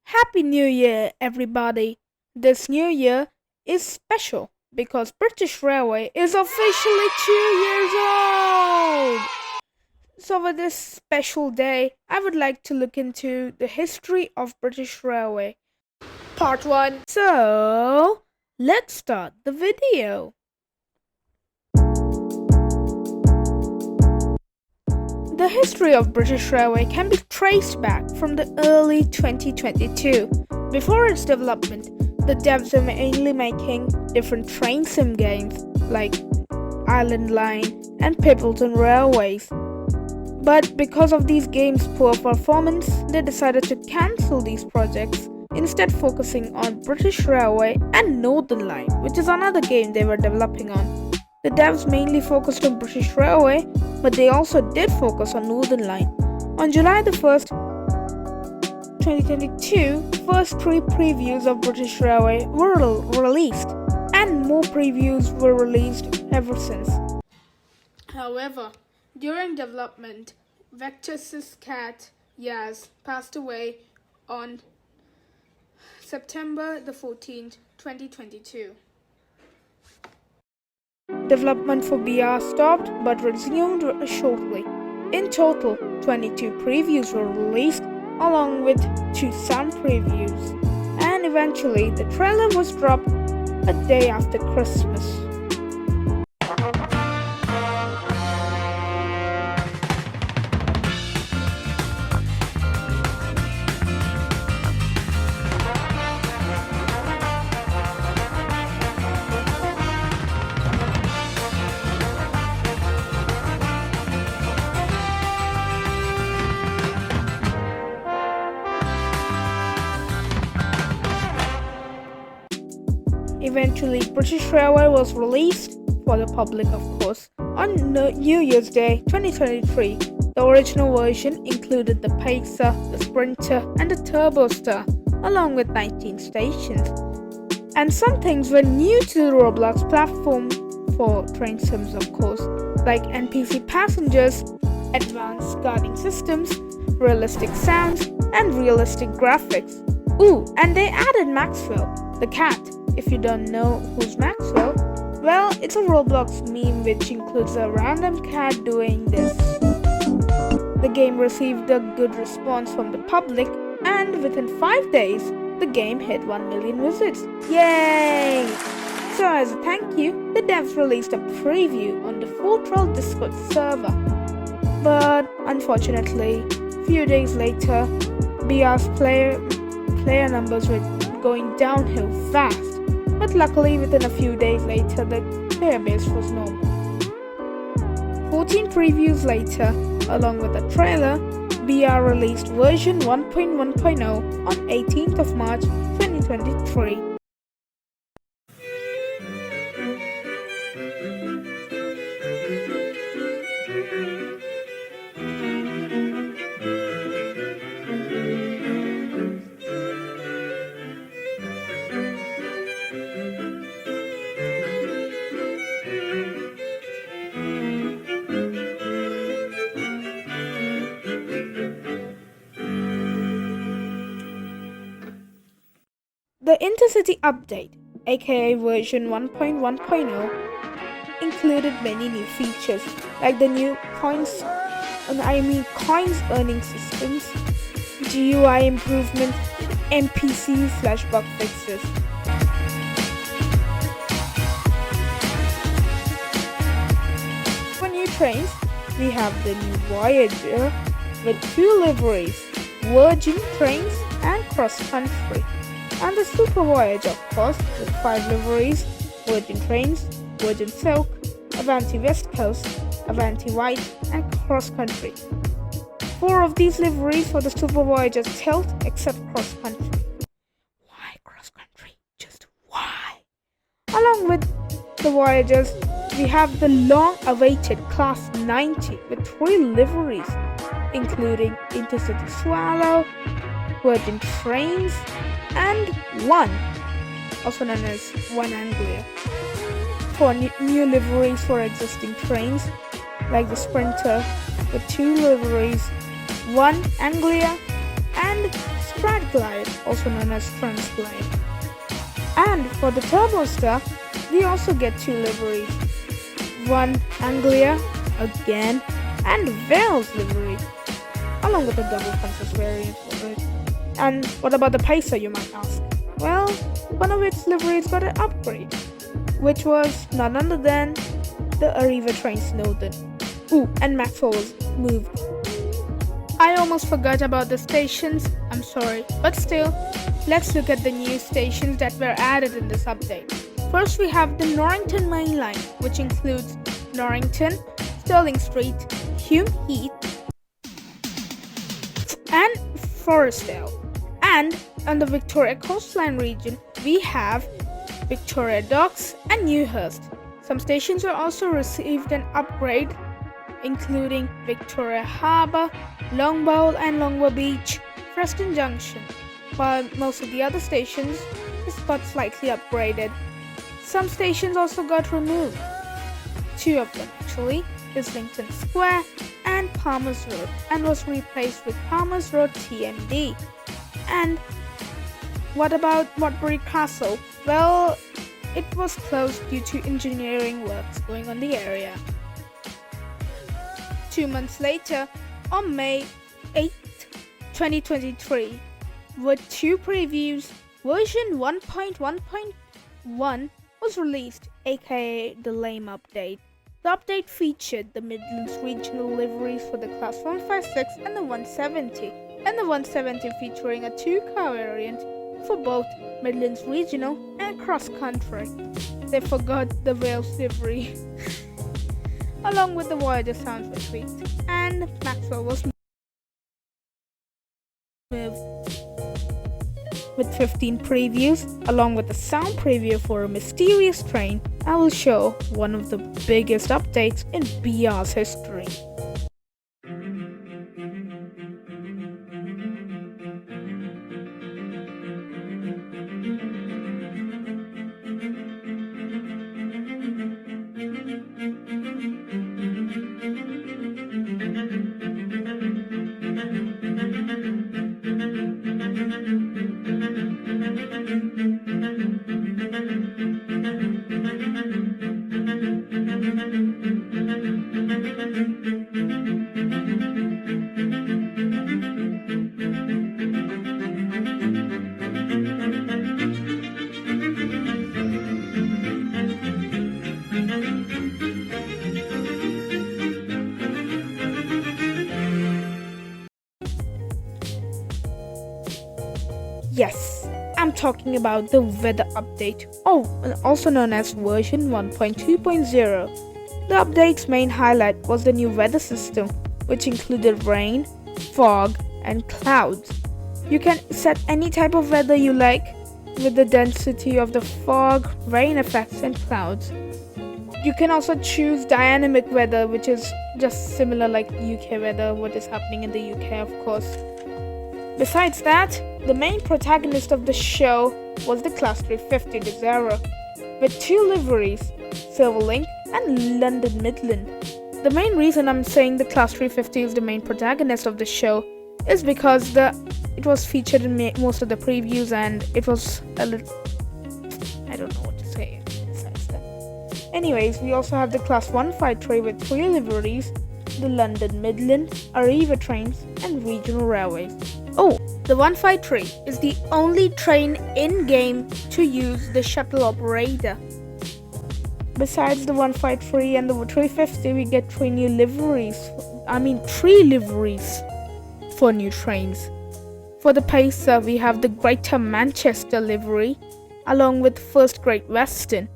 Happy New Year, everybody! This new year is special because British Railway is officially 2 years old! So, for this special day, I would like to look into the history of British Railway. Part 1. So, let's start the video. The history of British Railway can be traced back from the early 2022. Before its development, the devs were mainly making different train sim games like Island Line and Pippleton Railways. But because of these games' poor performance, they decided to cancel these projects, instead focusing on British Railway and Northern Line, which is another game they were developing on. The devs mainly focused on British Railway, but they also did focus on Northern Line. On July the 1st, 2022, first 3 previews of British Railway were released, and more previews were released ever since. However, during development, Vectus's cat, Yaz, passed away on September the 14th, 2022. Development for BR stopped but resumed shortly. In total, 22 previews were released along with 2 sound previews, and eventually the trailer was dropped a day after Christmas. Eventually, British Railway was released for the public, of course, on New Year's Day 2023. The original version included the Pacer, the Sprinter, and the Turbo Star, along with 19 stations. And some things were new to the Roblox platform for train sims, of course, like NPC passengers, advanced guarding systems, realistic sounds, and realistic graphics. Ooh, and they added Maxwell, the cat. If you don't know who's Maxwell, well, it's a Roblox meme which includes a random cat doing this. The game received a good response from the public, and within 5 days, the game hit 1 million visits. Yay! So as a thank you, the devs released a preview on the Fortrell Discord server. But unfortunately, few days later, BR's player numbers were going downhill fast. But luckily, within a few days later, the player base was normal. 14 previews later, along with a trailer, BR released version 1.1.0 on 18th of March 2023. The Intercity Update, aka version 1.1.0, included many new features like the new coins earning systems, GUI improvement, NPC/bug fixes. For new trains, we have the new Voyager with 2 liveries, Virgin Trains and Cross Country. And the Super Voyage, of course, with 5 liveries, Virgin Trains, Virgin Silk, Avanti West Coast, Avanti White, and Cross Country. 4 of these liveries for the Super Voyager tilt except Cross Country. Why Cross Country? Just why? Along with the Voyagers, we have the long-awaited Class 90 with 3 liveries, including Intercity Swallow, Virgin Trains, and One, also known as One Anglia. For new liveries for existing trains, like the Sprinter with 2 liveries, One Anglia and Stradglide, also known as Transglide. And for the Turbostar, we also get 2 liveries. One Anglia, again, and Wales livery, along with a double princess variant for it. And what about the Pacer, you might ask? Well, one of its liveries got an upgrade, which was none other than the Arriva train Snowden. Ooh, and Maxwell was moved. I almost forgot about the stations, I'm sorry, but still, let's look at the new stations that were added in this update. First we have the Norrington Main Line, which includes Norrington, Stirling Street, Hume Heath, and Forestdale. And on the Victoria Coastline region, we have Victoria Docks and Newhurst. Some stations were also received an upgrade, including Victoria Harbour, Longbowl and Longbow Beach, Preston Junction, while most of the other stations just got slightly upgraded. Some stations also got removed. 2 of them actually, Islington Square and Palmer's Road, and was replaced with Palmer's Road TMD. And what about Waterbury Castle? Well, it was closed due to engineering works going on the area. 2 months later, on May 8, 2023, with 2 previews, version 1.1.1 was released, aka the Lame update. The update featured the Midlands regional liveries for the Class 156 and the 170, and the 170 featuring a 2-car variant for both Midlands regional and cross country. They forgot the Wales livery. Along with the Voyager sounds were tweaked, and Maxwell was moved. With 15 previews, along with a sound preview for a mysterious train, I will show one of the biggest updates in BR's history. Yes, I'm talking about the weather update, also known as version 1.2.0. The update's main highlight was the new weather system, which included rain, fog, and clouds. You can set any type of weather you like with the density of the fog, rain effects, and clouds. You can also choose dynamic weather, which is just similar like UK weather, what is happening in the UK, of course. Besides that, the main protagonist of the show was the Class 350 Desera, with 2 liveries, Silverlink and London Midland. The main reason I'm saying the Class 350 is the main protagonist of the show is because it was featured in most of the previews, and it was a little... I don't know what to say besides that. Anyways, we also have the Class 153 with 3 liveries, the London Midland, Arriva trains, and regional railways. The 153 is the only train in-game to use the shuttle operator. Besides the 153 and the 350, we get 3 liveries for new trains. For the Pacer, we have the Greater Manchester livery, along with First Great Western.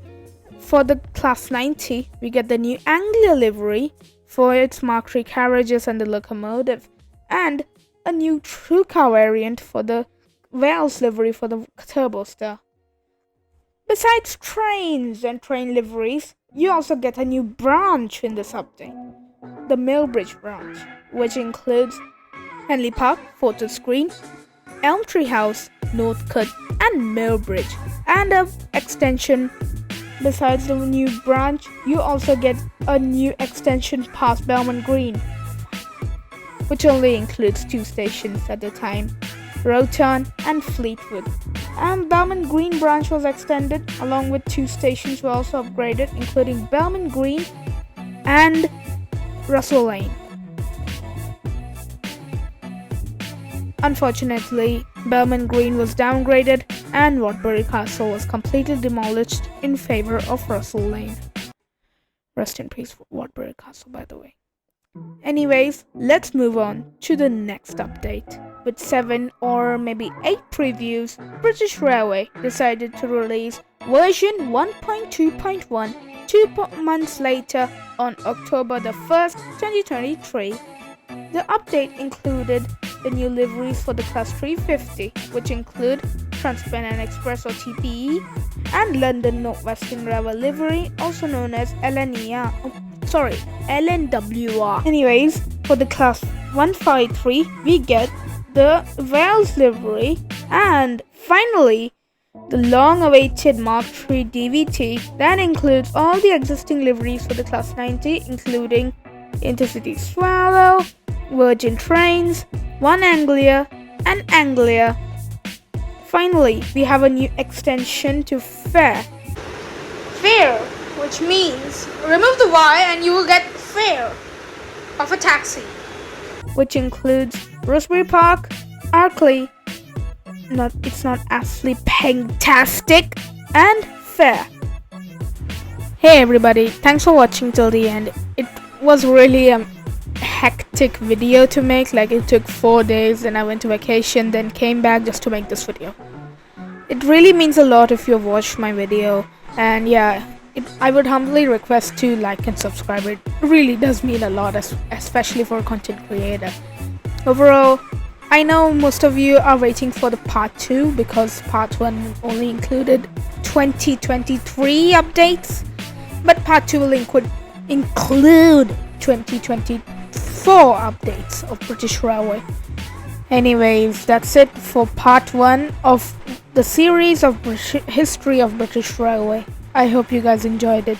For the Class 90, we get the new Anglia livery for its Mark III carriages and the locomotive, and a new 2-car variant for the Wales livery for the Turbostar. Besides trains and train liveries, you also get a new branch in this update, the Millbridge branch, which includes Henley Park, Fortis Green, Elm Tree House, Northcote, and Millbridge, and an extension. Besides the new branch, you also get a new extension past Belmont Green, which only includes 2 stations at a time. Rowton, and Fleetwood. And Belmont Green branch was extended, along with 2 stations were also upgraded, including Belmont Green and Russell Lane. Unfortunately, Belmont Green was downgraded and Waterbury Castle was completely demolished in favor of Russell Lane. Rest in peace for Waterbury Castle, by the way. Anyways, let's move on to the next update. With 7 or maybe 8 previews, British Railway decided to release version 1.2.1 2 months later on October the 1st, 2023. The update included the new liveries for the Class 350, which include Trans-Pennine Express or TPE and London North Western Railway livery, also known as LNWR. Anyways, for the Class 153, we get the Wales livery, and finally, the long-awaited Mark III DVT that includes all the existing liveries for the Class 90, including Intercity Swallow, Virgin Trains, One Anglia, and Anglia. Finally, we have a new extension to fare. Fare, which means remove the Y and you will get fare of a taxi, which includes Rosebery Park, Arkley, it's not actually fantastic, and fare. Hey everybody, thanks for watching till the end. It was really a hectic video to make, like it took 4 days and I went to vacation, then came back just to make this video. It really means a lot if you've watched my video, and yeah, I would humbly request to like and subscribe. It really does mean a lot, especially for a content creator. Overall, I know most of you are waiting for the part 2 because part 1 only included 2023 updates, but part 2 will include 2024 updates of British Railway. Anyways, that's it for part 1 of the series of history of British Railway. I hope you guys enjoyed it.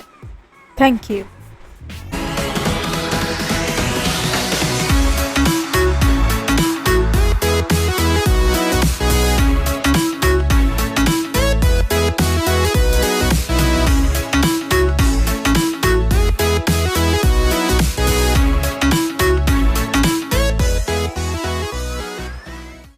Thank you.